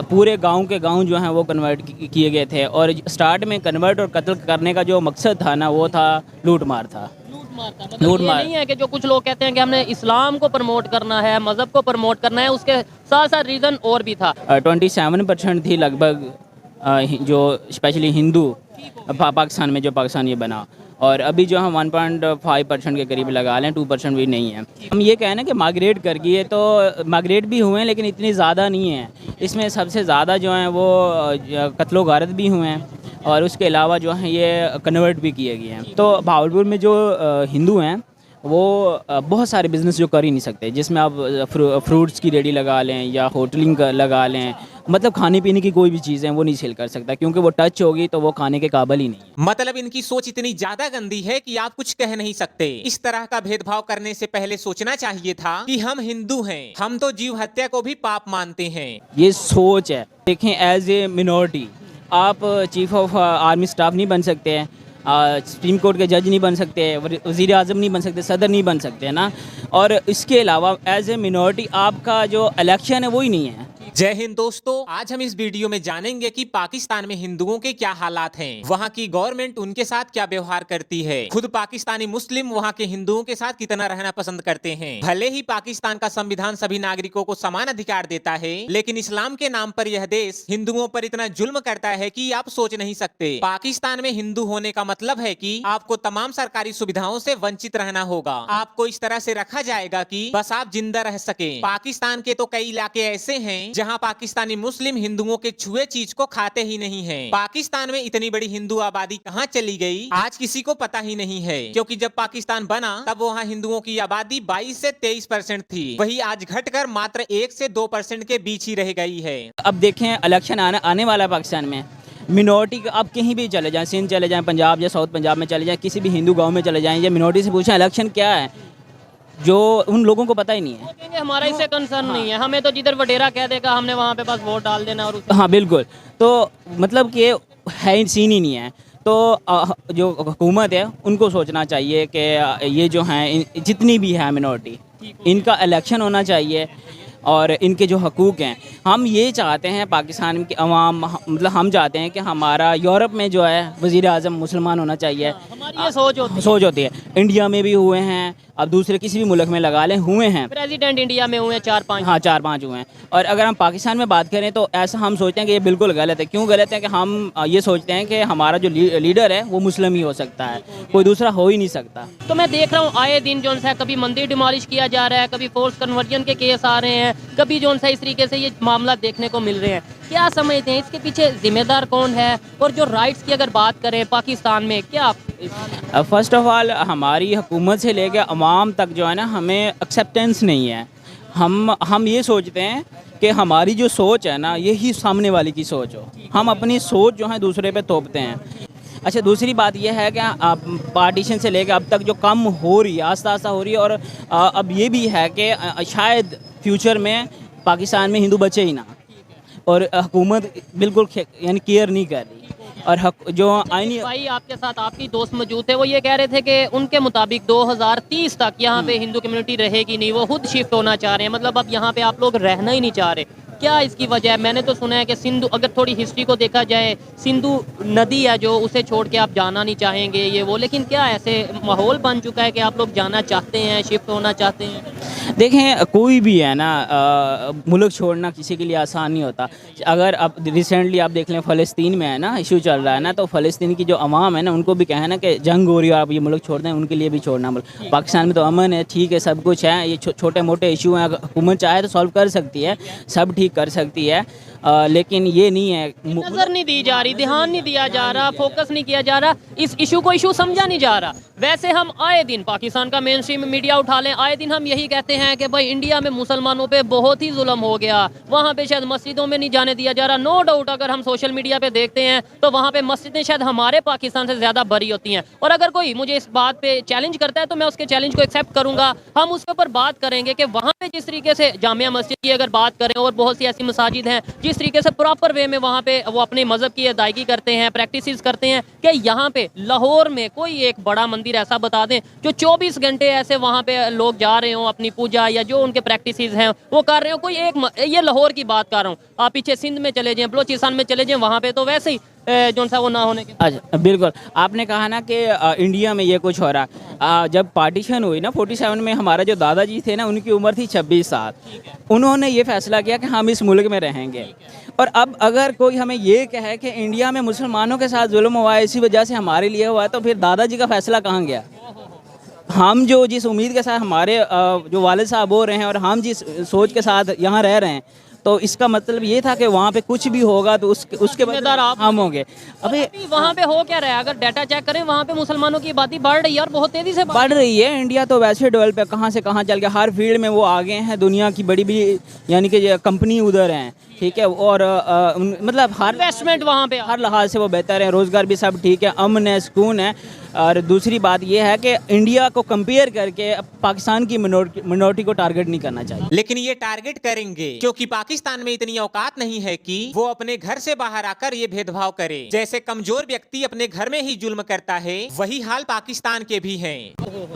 पूरे गांव के गांव जो हैं वो कन्वर्ट किए गए थे। और स्टार्ट में कन्वर्ट और कत्ल करने का जो मकसद था ना, वो था लूट मार था। मतलब ये नहीं है कि जो कुछ लोग कहते हैं कि हमने इस्लाम को प्रमोट करना है, मज़हब को प्रमोट करना है, उसके साथ साथ रीज़न और भी था। 27% थी लगभग जो स्पेशली हिंदू पाकिस्तान में, जो पाकिस्तान ये बना। और अभी जो हम 1.5% के करीब लगा लें, 2% भी नहीं है। हम ये कहें ना कि माइग्रेट कर गई है, तो माइग्रेट भी हुए हैं लेकिन इतनी ज़्यादा नहीं है। इसमें सबसे ज़्यादा जो हैं वो कत्लो गारत भी हुए हैं, और उसके अलावा जो हैं ये कन्वर्ट भी किए गए हैं। तो भावलपुर में जो हिंदू हैं वो बहुत सारे बिज़नेस जो कर ही नहीं सकते, जिसमें आप फ्रूट्स की रेडी लगा लें या होटलिंग लगा लें, मतलब खाने पीने की कोई भी चीज़ें वो नहीं सेल कर सकता, क्योंकि वो टच होगी तो वो खाने के काबिल ही नहीं है। मतलब इनकी सोच इतनी ज्यादा गंदी है कि आप कुछ कह नहीं सकते। इस तरह का भेदभाव करने से पहले सोचना चाहिए था कि हम हिंदू हैं, हम तो जीव हत्या को भी पाप मानते हैं। ये सोच है। देखें, एज ए मिनॉरिटी आप चीफ ऑफ आर्मी स्टाफ नहीं बन सकते हैं, सुप्रीम कोर्ट के जज नहीं बन सकते, वज़ीर आज़म नहीं बन सकते, सदर नहीं बन सकते ना। और इसके अलावा एज ए मिनॉरिटी आपका जो इलेक्शन है वो ही नहीं है। जय हिंद दोस्तों, आज हम इस वीडियो में जानेंगे कि पाकिस्तान में हिंदुओं के क्या हालात हैं, वहाँ की गवर्नमेंट उनके साथ क्या व्यवहार करती है, खुद पाकिस्तानी मुस्लिम वहाँ के हिंदुओं के साथ कितना रहना पसंद करते हैं। भले ही पाकिस्तान का संविधान सभी नागरिकों को समान अधिकार देता है, लेकिन इस्लाम के नाम पर यह देश हिंदुओं पर इतना जुल्म करता है कि आप सोच नहीं सकते। पाकिस्तान में हिंदू होने का मतलब है कि आपको तमाम सरकारी सुविधाओं से वंचित रहना होगा। आपको इस तरह से रखा जाएगा कि बस आप जिंदा रह सके। पाकिस्तान के तो कई इलाके ऐसे हैं जहां पाकिस्तानी मुस्लिम हिंदुओं के छुए चीज को खाते ही नहीं हैं। पाकिस्तान में इतनी बड़ी हिंदू आबादी कहां चली गई, आज किसी को पता ही नहीं है, क्योंकि जब पाकिस्तान बना तब वहां हिंदुओं की आबादी 22 से 23% थी, वही आज घटकर मात्र 1 से 2% के बीच ही रह गई है। अब देखें, इलेक्शन आने वाला है पाकिस्तान में। मिनॉरिटी आप कहीं भी चले जाएं, सिंध चले जाएं, पंजाब या साउथ पंजाब में चले जाएं, किसी भी हिंदू गांव में चले जाएं, या मिनॉरिटी से पूछें इलेक्शन क्या है, जो उन लोगों को पता ही नहीं है। हमारा इससे कंसर्न नहीं है, हमें तो जिधर वडेरा कह देगा हमने वहाँ पे बस वोट डाल देना। और हाँ बिल्कुल, तो मतलब कि है सीन ही नहीं है। तो जो हुकूमत है उनको सोचना चाहिए कि ये जो हैं जितनी भी है मिनॉरिटी, इनका इलेक्शन होना चाहिए, और इनके जो हकूक़ हैं हम ये चाहते हैं पाकिस्तान की अवाम, मतलब हम चाहते हैं कि हमारा यूरोप में जो है वज़ीर आज़म मुसलमान होना चाहिए। हमारी ये सोच होती है। इंडिया में भी हुए हैं, अब दूसरे किसी भी मुल्क में लगा लें, हुए हैं। प्रेसिडेंट इंडिया में हुए 4-5। हाँ 4-5 हुए हैं। और अगर हम पाकिस्तान में बात करें तो ऐसा हम सोचते हैं कि ये बिल्कुल गलत है। क्यों गलत है? कि हम ये सोचते हैं कि हमारा जो लीडर है वो मुस्लिम ही हो सकता है, कोई दूसरा हो ही नहीं सकता। तो मैं देख रहा हूँ आए दिन जो है कभी मंदिर डिमोलिश किया जा रहा है, कभी फोर्स कन्वर्जन के केस आ रहे हैं, कभी जो है इस तरीके से ये मामला देखने को मिल रहे हैं। क्या समझते हैं इसके पीछे जिम्मेदार कौन है? और जो राइट्स की अगर बात करें पाकिस्तान में, क्या फ़र्स्ट ऑफ ऑल हमारी हुकूमत से लेकर अवाम तक जो है ना, हमें एक्सेप्टेंस नहीं है। हम ये सोचते हैं कि हमारी जो सोच है ना, यही सामने वाले की सोच हो। हम अपनी सोच जो है दूसरे पे थोपते हैं। अच्छा, दूसरी बात यह है कि पार्टीशन से लेकर अब तक जो कम हो रही है, आस्ता आस्ता हो रही है, और अब ये भी है कि शायद फ्यूचर में पाकिस्तान में हिंदू बचे ही ना, और हुकूमत बिल्कुल यानी केयर नहीं कर रही। और जो आईनी भाई आपके साथ आपकी दोस्त मौजूद थे, वो ये कह रहे थे कि उनके मुताबिक 2030 तक यहाँ पे हिंदू कम्युनिटी रहेगी नहीं, वो खुद शिफ्ट होना चाह रहे हैं। मतलब अब यहाँ पे आप लोग रहना ही नहीं चाह रहे। क्या इसकी वजह है? मैंने तो सुना है कि सिंधु, अगर थोड़ी हिस्ट्री को देखा जाए, सिंधु नदी है जो, उसे छोड़ के आप जाना नहीं चाहेंगे ये वो, लेकिन क्या ऐसे माहौल बन चुका है कि आप लोग जाना चाहते हैं, शिफ्ट होना चाहते हैं? देखें, कोई भी है ना, मुल्क छोड़ना किसी के लिए आसान नहीं होता। अगर अब रिसेंटली आप देख लें, फ़लस्तीन में है ना इशू चल रहा है ना, तो फ़लस्तीन की जो अवाम है ना, उनको भी कहना कि जंग हो रही है और आप ये मुल्क छोड़ दें, उनके लिए भी छोड़ना मुल्क। पाकिस्तान में तो अमन है, ठीक है, सब कुछ है, ये छोटे मोटे इशू हैं, अगर हुकूमत चाहे तो सॉल्व कर सकती है, सब ठीक कर सकती है, लेकिन ये नहीं है। नजर नहीं दी जा रही, ध्यान नहीं दिया जा रहा, फोकस नहीं किया जा रहा, इस इशू को इशू समझा नहीं जा रहा। वैसे हम आए दिन पाकिस्तान का मेन स्ट्रीम मीडिया उठा लें, आए दिन हम यही कहते हैं कि भाई इंडिया में मुसलमानों पे बहुत ही जुल्म हो गया, वहाँ पे शायद मस्जिदों में नहीं जाने दिया जा रहा। नो डाउट अगर हम सोशल मीडिया पे देखते हैं तो वहाँ पे मस्जिदें शायद हमारे पाकिस्तान से ज़्यादा बड़ी होती हैं। और अगर कोई मुझे इस बात पे चैलेंज करता है तो मैं उसके चैलेंज को एक्सेप्ट करूँगा। हम उसके ऊपर बात करेंगे कि वहाँ पे जिस तरीके से जामिया मस्जिद की अगर बात करें, और बहुत सी ऐसी मसाजिद हैं जिस तरीके से प्रॉपर वे में वहाँ पे वो अपने मजहब की अदायगी करते हैं, प्रैक्टिसेस करते हैं, कि यहाँ पे लाहौर में कोई एक बड़ा मंदिर ऐसा बता दें जो 24 घंटे ऐसे वहाँ पे लोग जा रहे हों अपनी पूजा या जो उनके प्रैक्टिसेस हैं वो कर रहे हो। कोई एक ये लाहौर की बात कर रहा हूँ, आप पीछे सिंध में चले जाएं, बलोचिस्तान में चले जाएं, वहाँ पे तो वैसे ही जो सा वो ना होने के। अच्छा, बिल्कुल आपने कहा ना कि इंडिया में ये कुछ हो रहा। जब पार्टीशन हुई ना 47 में, हमारा जो दादाजी थे ना उनकी उम्र थी 26 साल। उन्होंने ये फैसला किया कि हम इस मुल्क में रहेंगे। और अब अगर कोई हमें ये कहे कि इंडिया में मुसलमानों के साथ जुल्म हुआ है, इसी वजह से हमारे लिए हुआ है, तो फिर दादाजी का फैसला कहाँ गया? हम जो जिस उम्मीद के साथ हमारे जो वालिद साहब हो रहे हैं और हम जिस सोच के साथ यहाँ रह रहे हैं, तो इसका मतलब ये था कि वहाँ पे कुछ भी होगा तो उसके जिम्मेदार आप हम होंगे। अबे वहाँ पे हो क्या रहा है? अगर डाटा चेक करें वहाँ पे मुसलमानों की आबादी बढ़ रही है और बहुत तेजी से बढ़ रही है। इंडिया तो वैसे डेवलप है, कहाँ से कहाँ चल गया, हर फील्ड में वो आगे हैं। दुनिया की बड़ी बड़ी यानी कि कंपनी उधर हैं, ठीक है। और मतलब हर इन्वेस्टमेंट वहाँ पे हर लिहाज से वो बेहतर है, रोज़गार भी सब ठीक है, अमन है, सुकून है। और दूसरी बात ये है कि इंडिया को कंपेयर करके पाकिस्तान की मिनोरिटी को टारगेट नहीं करना चाहिए। लेकिन ये टारगेट करेंगे क्योंकि पाकिस्तान में इतनी औकात नहीं है कि वो अपने घर से बाहर आकर ये भेदभाव करे। जैसे कमजोर व्यक्ति अपने घर में ही जुल्म करता है, वही हाल पाकिस्तान के भी है।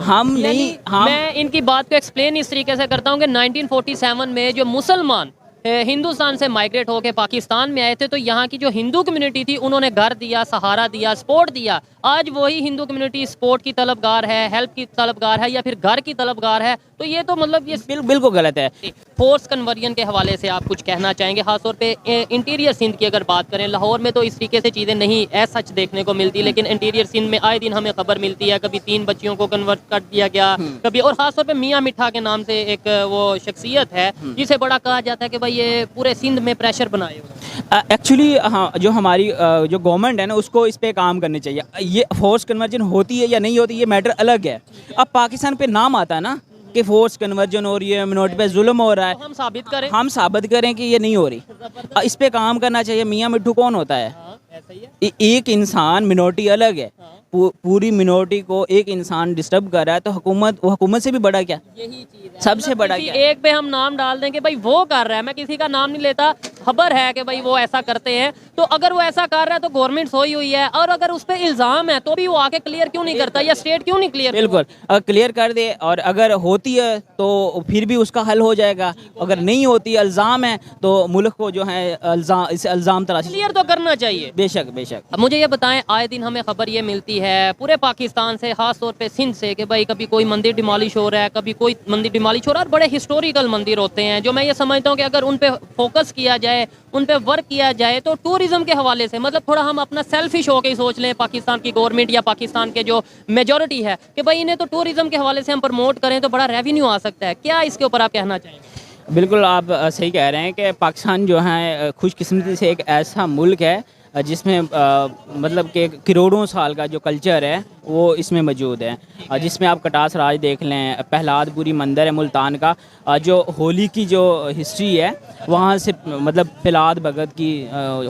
हम नहीं, हम मैं इनकी बात को एक्सप्लेन इस तरीके से करता हूँ कि 1947 में जो मुसलमान हिंदुस्तान से माइग्रेट होकर पाकिस्तान में आए थे, तो यहाँ की जो हिंदू कम्युनिटी थी उन्होंने घर दिया, सहारा दिया, सपोर्ट दिया। आज वही हिंदू कम्युनिटी सपोर्ट की तलबगार है, हेल्प की तलबगार है या फिर घर की तलबगार है। तो ये तो मतलब ये बिल्कुल गलत है। फोर्स कन्वर्जन के हवाले से आप कुछ कहना चाहेंगे? खासतौर पे इंटीरियर सिंध की अगर बात करें, लाहौर में तो इस तरीके से चीज़ें नहीं सच देखने को मिलती, लेकिन इंटीरियर सिंध में आए दिन हमें खबर मिलती है कभी 3 बच्चियों को कन्वर्ट कर दिया गया, कभी। और खासतौर पे मियाँ मिठा के नाम से एक वो शख्सियत है जिसे बड़ा कहा जाता है कि भाई ये पूरे सिंध में प्रेशर बनाए हुए। एक्चुअली हाँ, जो हमारी जो गवर्नमेंट है ना उसको इस पे काम करनी चाहिए। ये फोर्स कन्वर्जन होती है या नहीं होती ये मैटर अलग है। अब पाकिस्तान पे नाम आता है ना कि फोर्स कन्वर्जन हो रही है, मिनोरिटी पे जुल्म हो रहा है, हम साबित करें, हम साबित करें कि ये नहीं हो रही। इस पे काम करना चाहिए। मियाँ मिट्ठू कौन होता है? ऐसा ही है। एक इंसान, मिनोरिटी अलग है, पूरी मिनोरिटी को एक इंसान डिस्टर्ब कर रहा है तो हुकूमत से भी बड़ा क्या? यही चीज है, सबसे बड़ा किसी क्या? एक पे हम नाम डाल दें कि भाई वो कर रहा है, मैं किसी का नाम नहीं लेता, खबर है कि भाई वो ऐसा करते हैं। तो अगर वो ऐसा कर रहा है तो गवर्नमेंट सोई हुई है, और अगर उस पे इल्जाम है तो भी वो आके क्लियर क्यों नहीं करता, या स्टेट क्यों नहीं क्लियर? बिल्कुल क्लियर कर दे, और अगर होती है तो फिर भी उसका हल हो जाएगा। अगर नहीं होती, इल्ज़ाम है, तो मुल्क को जो है इस इल्ज़ाम तलाशी क्लियर तो करना चाहिए। बेशक बेशक। अब मुझे ये बताएं, आए दिन हमें खबर ये मिलती है पूरे पाकिस्तान से, खास तौर पे सिंध से, कि भाई कभी कोई मंदिर डिमोलिश हो रहा है, कभी कोई मंदिर डिमोलिश हो रहा है। और बड़े हिस्टोरिकल मंदिर होते हैं जो मैं ये समझता हूँ कि अगर उन पे फोकस किया जाए, उन पे वर्क किया जाए, तो टूरिज्म के हवाले से मतलब थोड़ा हम अपना सेल्फिश होकर ही सोच लें, पाकिस्तान की गवर्नमेंट या पाकिस्तान के जो मेजोरिटी है, कि भाई इन्हें तो टूरिज्म के हवाले से हम प्रमोट करें तो बड़ा रेवेन्यू आ सकता है। क्या इसके ऊपर आप कहना चाहेंगे? बिल्कुल आप सही कह रहे हैं कि पाकिस्तान जो है खुशकिस्मती से एक ऐसा मुल्क है जिसमें मतलब कि करोड़ों साल का जो कल्चर है वो इसमें मौजूद है। जिसमें आप कटास राज देख लें, प्रहलादपुरी मंदिर है मुल्तान का, जो होली की जो हिस्ट्री है वहाँ से, मतलब प्रहलाद भगत की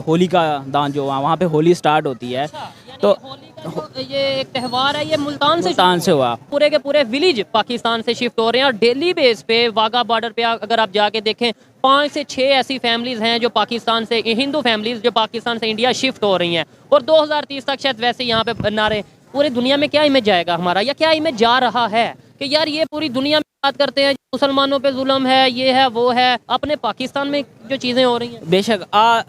होली का दान जो वहाँ पे होली स्टार्ट होती है। तो ये एक त्यौहार है, ये मुल्तान से हुआ। पूरे के पूरे विलेज पाकिस्तान से शिफ्ट हो रहे हैं, और डेली बेस पे वाघा बॉर्डर पे अगर आप जाके देखें 5 से 6 ऐसी फैमिलीज हैं जो पाकिस्तान से, हिंदू फैमिलीज जो पाकिस्तान से इंडिया शिफ्ट हो रही हैं, और 2030 तक शायद वैसे यहाँ पे बना रहे। पूरी दुनिया में क्या इमेज जाएगा हमारा, या क्या इमेज जा रहा है कि यार ये पूरी दुनिया में बात करते हैं मुसलमानों पे जुल्म है, ये है वो है, अपने पाकिस्तान में जो चीज़ें हो रही हैं। बेशक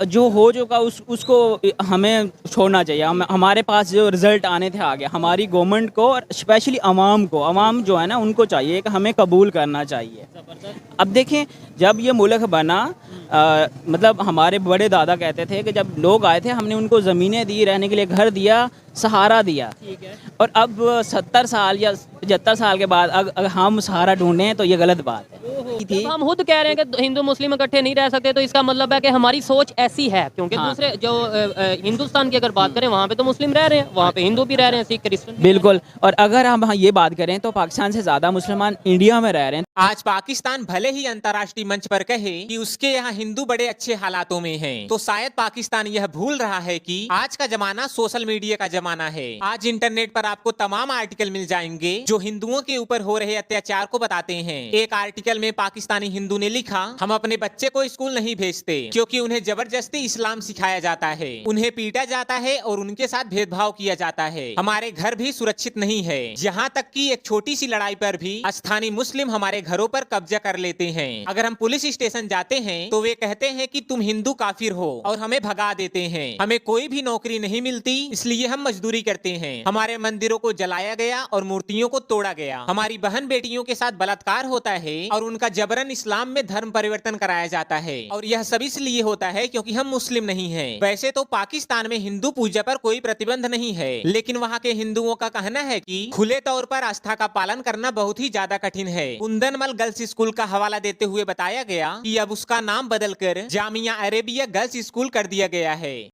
जो हो चुका उसको हमें छोड़ना चाहिए। हमारे पास जो रिज़ल्ट आने थे आ गया। हमारी गवर्नमेंट को और स्पेशली अवाम जो है ना उनको चाहिए कि हमें कबूल करना चाहिए। अब देखें, जब ये मुल्क बना, मतलब हमारे बड़े दादा कहते थे कि जब लोग आए थे हमने उनको ज़मीनें दी, रहने के लिए घर दिया, सहारा दिया। और अब 70 साल या 75 साल के बाद अगर हम सहारा ढूंढें तो ये गलत बात है। हम खुद कह रहे हैं कि हिंदू मुस्लिम इकट्ठे नहीं रह सकते, तो इसका मतलब है कि हमारी सोच ऐसी है, क्योंकि हाँ। दूसरे जो हिंदुस्तान की अगर बात करें वहाँ पे तो मुस्लिम रह रहे हैं, वहाँ पे हिंदू भी रह रहे हैं, सिख क्रिश्चियन। बिल्कुल। और अगर हम ये बात करें तो पाकिस्तान से ज़्यादा मुसलमान इंडिया में रह रहे हैं। आज पाकिस्तान भले ही अंतर्राष्ट्रीय मंच पर कहे कि उसके यहाँ हिंदू बड़े अच्छे हालातों में हैं, तो शायद पाकिस्तान यह भूल रहा है कि आज का जमाना सोशल मीडिया का जमाना है। आज इंटरनेट पर आपको तमाम आर्टिकल मिल जाएंगे जो हिंदुओं के ऊपर हो रहे अत्याचार को बता बताते हैं। एक आर्टिकल में पाकिस्तानी हिंदू ने लिखा, हम अपने बच्चे को स्कूल नहीं भेजते क्योंकि उन्हें जबरदस्ती इस्लाम सिखाया जाता है, उन्हें पीटा जाता है और उनके साथ भेदभाव किया जाता है। हमारे घर भी सुरक्षित नहीं है, यहाँ तक कि एक छोटी सी लड़ाई पर भी स्थानीय मुस्लिम हमारे घरों पर कब्जा कर लेते हैं। अगर हम पुलिस स्टेशन जाते हैं तो वे कहते हैं कि तुम हिंदू काफिर हो और हमें भगा देते हैं। हमें कोई भी नौकरी नहीं मिलती, इसलिए हम मजदूरी करते हैं। हमारे मंदिरों को जलाया गया और मूर्तियों को तोड़ा गया। हमारी बहन बेटियों के साथ बलात्कार होता है और उनका जबरन इस्लाम में धर्म परिवर्तन कराया जाता है। और यह सब इसलिए होता है क्योंकि हम मुस्लिम नहीं हैं। वैसे तो पाकिस्तान में हिंदू पूजा पर कोई प्रतिबंध नहीं है, लेकिन वहाँ के हिंदुओं का कहना है कि खुले तौर पर आस्था का पालन करना बहुत ही ज्यादा कठिन है। कुंदनमल गर्ल्स स्कूल का हवाला देते हुए बताया गया कि अब उसका नाम बदलकर जामिया अरेबिया गर्ल्स स्कूल कर दिया गया है।